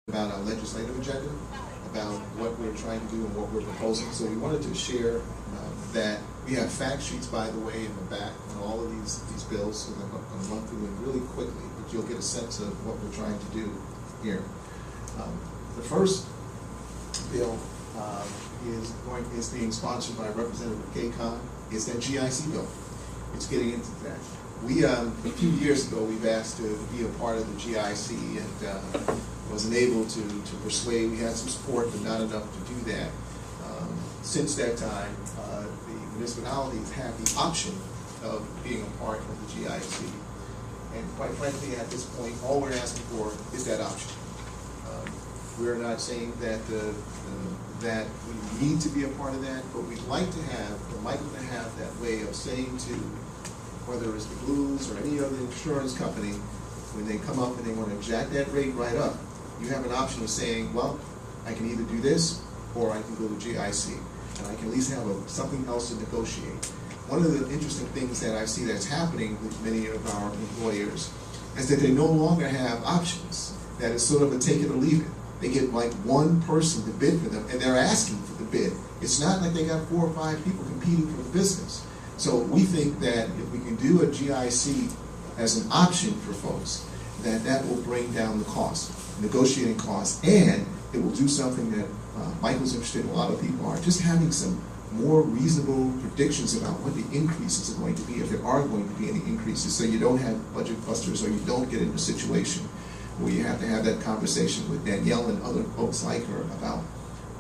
about our legislative agenda, about what we're trying to do and what we're proposing. So we wanted to share that we have fact sheets, by the way, in the back on all of these bills. So I'm going to run through them really quickly, but you'll get a sense of what we're trying to do here. The first bill is being sponsored by Representative Gaycon. It's that GIC bill. It's getting into that. We a few years ago we've asked to be a part of the GIC and wasn't able to persuade. We had some support, but not enough to do that. Since that time, the municipalities have the option of being a part of the GIC, and quite frankly, at this point, all we're asking for is that option. We're not saying that that we need to be a part of that, but we'd like to have, or Michael to have that way of saying to, whether it's the Blues or any other insurance company, when they come up and they want to jack that rate right up, you have an option of saying, well, I can either do this or I can go to GIC, and I can at least have something else to negotiate. One of the interesting things that I see that's happening with many of our employers is that they no longer have options. That is sort of a take it or leave it. They get like one person to bid for them, and they're asking for the bid. It's not like they got 4 or 5 people competing for the business. So we think that if we can do a GIC as an option for folks, that will bring down the cost, negotiating costs, and it will do something that Michael's interested in, a lot of people are, just having some more reasonable predictions about what the increases are going to be, if there are going to be any increases, so you don't have budget busters or you don't get into a situation where you have to have that conversation with Danielle and other folks like her about,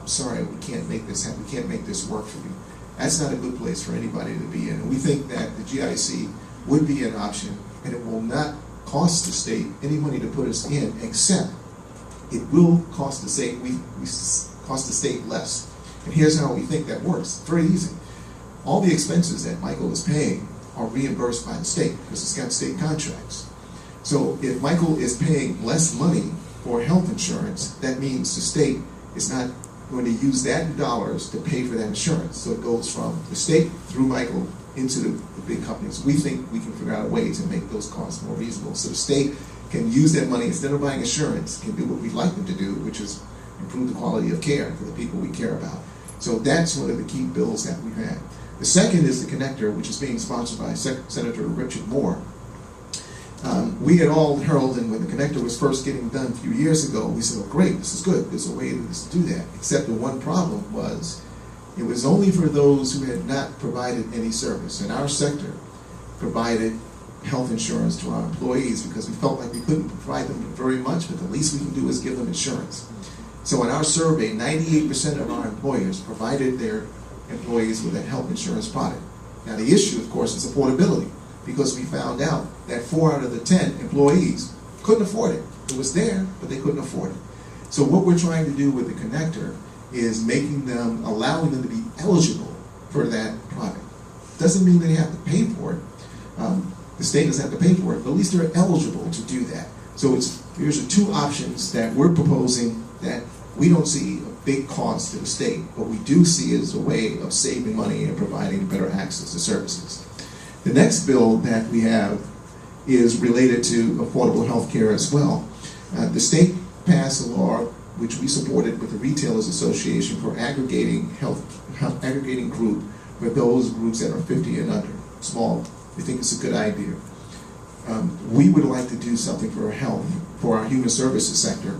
I'm sorry, we can't make this happen, we can't make this work for you. That's not a good place for anybody to be in. And we think that the GIC would be an option, and it will not cost the state any money to put us in, except it will cost the state, we cost the state less. And here's how we think that works. It's very easy. All the expenses that Michael is paying are reimbursed by the state because it's got state contracts. So if Michael is paying less money for health insurance, that means the state is not going to use that dollars to pay for that insurance. So it goes from the state through Michael into the big companies. We think we can figure out a way to make those costs more reasonable. So the state can use that money, instead of buying insurance, can do what we'd like them to do, which is improve the quality of care for the people we care about. So that's one of the key bills that we've had. The second is the connector, which is being sponsored by Senator Richard Moore. We had all heralded when the connector was first getting done a few years ago. We said, oh great, this is good, there's a way to do that. Except the one problem was, it was only for those who had not provided any service. And our sector provided health insurance to our employees because we felt like we couldn't provide them very much, but the least we can do is give them insurance. So in our survey, 98% of our employers provided their employees with a health insurance product. Now the issue, of course, is affordability, because we found out that 4 out of the 10 employees couldn't afford it. It was there, but they couldn't afford it. So what we're trying to do with the connector is allowing them to be eligible for that product. Doesn't mean they have to pay for it. The state doesn't have to pay for it, but at least they're eligible to do that. So here's the 2 options that we're proposing that we don't see a big cost to the state. What we do see is a way of saving money and providing better access to services. The next bill that we have is related to affordable health care as well. The state passed a law, which we supported with the Retailers Association, for aggregating aggregating group for those groups that are 50 and under, small. We think it's a good idea. We would like to do something for health, for our human services sector,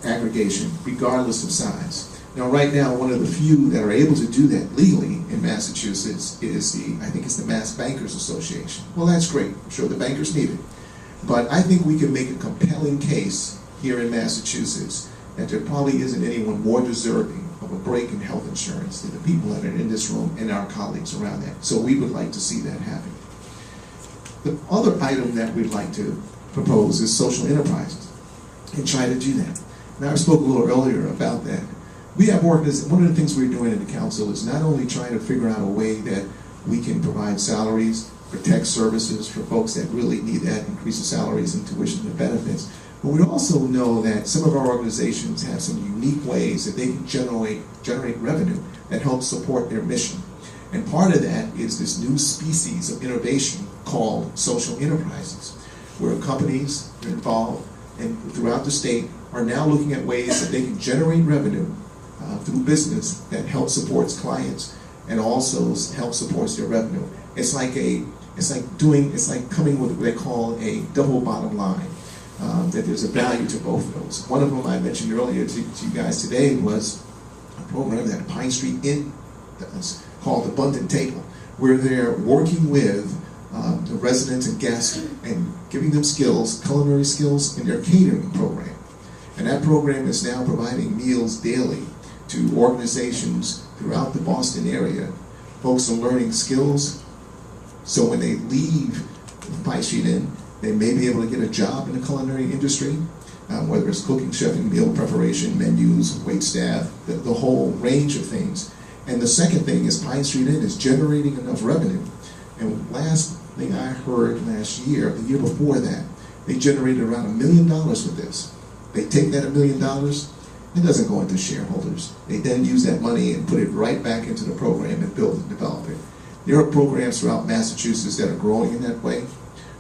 aggregation, regardless of size. Now, right now, one of the few that are able to do that legally in Massachusetts is I think it's the Mass Bankers Association. Well, that's great. I'm sure the bankers need it. But I think we can make a compelling case here in Massachusetts that there probably isn't anyone more deserving of a break in health insurance than the people that are in this room and our colleagues around that. So we would like to see that happen. The other item that we'd like to propose is social enterprises and try to do that. Now, I spoke a little earlier about that. We have one of the things we're doing in the council is not only trying to figure out a way that we can provide salaries, protect services for folks that really need that, increase the salaries and tuition and benefits, but we also know that some of our organizations have some unique ways that they can generate revenue that helps support their mission. And part of that is this new species of innovation called social enterprises, where companies are involved, and throughout the state are now looking at ways that they can generate revenue through business that helps supports clients and also helps supports their revenue. It's like coming with what they call a double bottom line. That there's a value to both of those. One of them I mentioned earlier to you guys today was a program that Pine Street Inn does called Abundant Table, where they're working with the residents and guests and giving them skills, culinary skills in their catering program. And that program is now providing meals daily to organizations throughout the Boston area. Folks are learning skills, so when they leave Pine Street Inn, they may be able to get a job in the culinary industry, whether it's cooking, chefing, meal preparation, menus, wait staff, the whole range of things. And the second thing is Pine Street Inn is generating enough revenue. And last thing I heard last year, the year before that, they generated around $1 million with this. They take that $1 million, it doesn't go into shareholders. They then use that money and put it right back into the program and build and develop it. There are programs throughout Massachusetts that are growing in that way.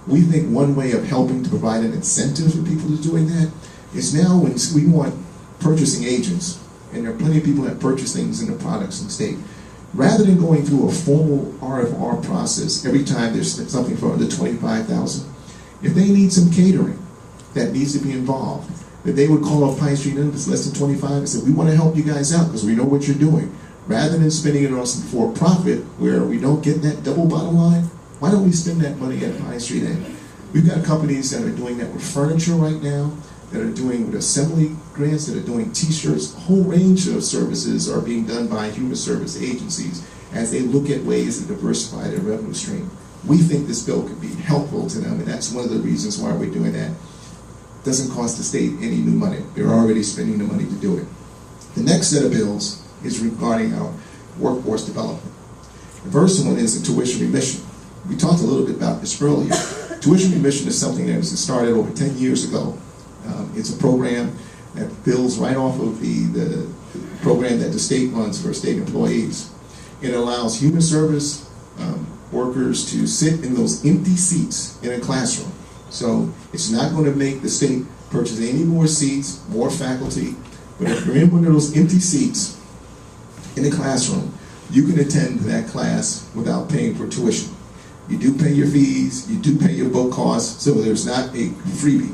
We think one way of helping to provide an incentive for people to doing that is now when we want purchasing agents, and there are plenty of people that purchase things in the products in the state, rather than going through a formal RFR process every time there's something for under $25,000, if they need some catering that needs to be involved, that they would call up Pine Street Inn if it's less than 25 and say, we want to help you guys out because we know what you're doing. Rather than spending it on some for-profit where we don't get that double bottom line, why don't we spend that money at Pine Street Inn? We've got companies that are doing that with furniture right now, that are doing with assembly grants, that are doing t-shirts. A whole range of services are being done by human service agencies as they look at ways to diversify their revenue stream. We think this bill could be helpful to them, and that's one of the reasons why we're doing that. It doesn't cost the state any new money. They're already spending the money to do it. The next set of bills is regarding our workforce development. The first one is the tuition remission. We talked a little bit about this earlier. Tuition remission is something that was started over 10 years ago. It's a program that builds right off of the program that the state runs for state employees. It allows human service workers to sit in those empty seats in a classroom. So it's not going to make the state purchase any more seats, more faculty, but if you're in one of those empty seats in the classroom, you can attend that class without paying for tuition. You do pay your fees, you do pay your book costs, so there's not a freebie.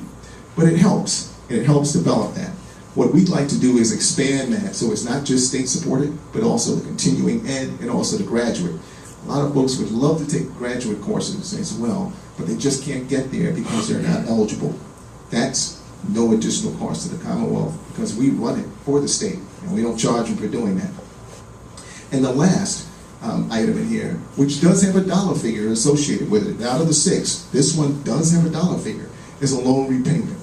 But it helps, and it helps develop that. What we'd like to do is expand that so it's not just state supported, but also the continuing ed and also the graduate. A lot of folks would love to take graduate courses as well, but they just can't get there because they're not eligible. That's no additional cost to the Commonwealth because we run it for the state, and we don't charge them for doing that. And the last item in here, which does have a dollar figure associated with it. Out of the 6, this one does have a dollar figure, is a loan repayment.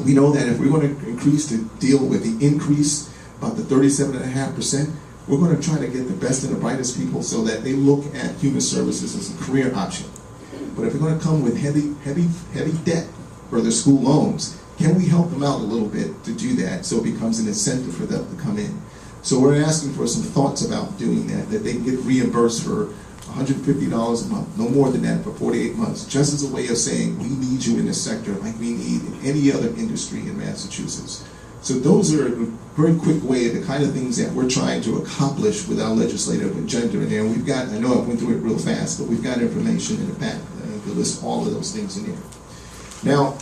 We know that if we're going to increase to deal with the increase, about the 37.5%, we're going to try to get the best and the brightest people so that they look at human services as a career option. But if we're going to come with heavy debt for their school loans, can we help them out a little bit to do that so it becomes an incentive for them to come in? So we're asking for some thoughts about doing that they can get reimbursed for $150 a month, no more than that for 48 months, just as a way of saying we need you in this sector like we need in any other industry in Massachusetts. So those are a very quick way of the kind of things that we're trying to accomplish with our legislative agenda in there. And we've got, I know I went through it real fast, but we've got information in the back to list all of those things in there. Now,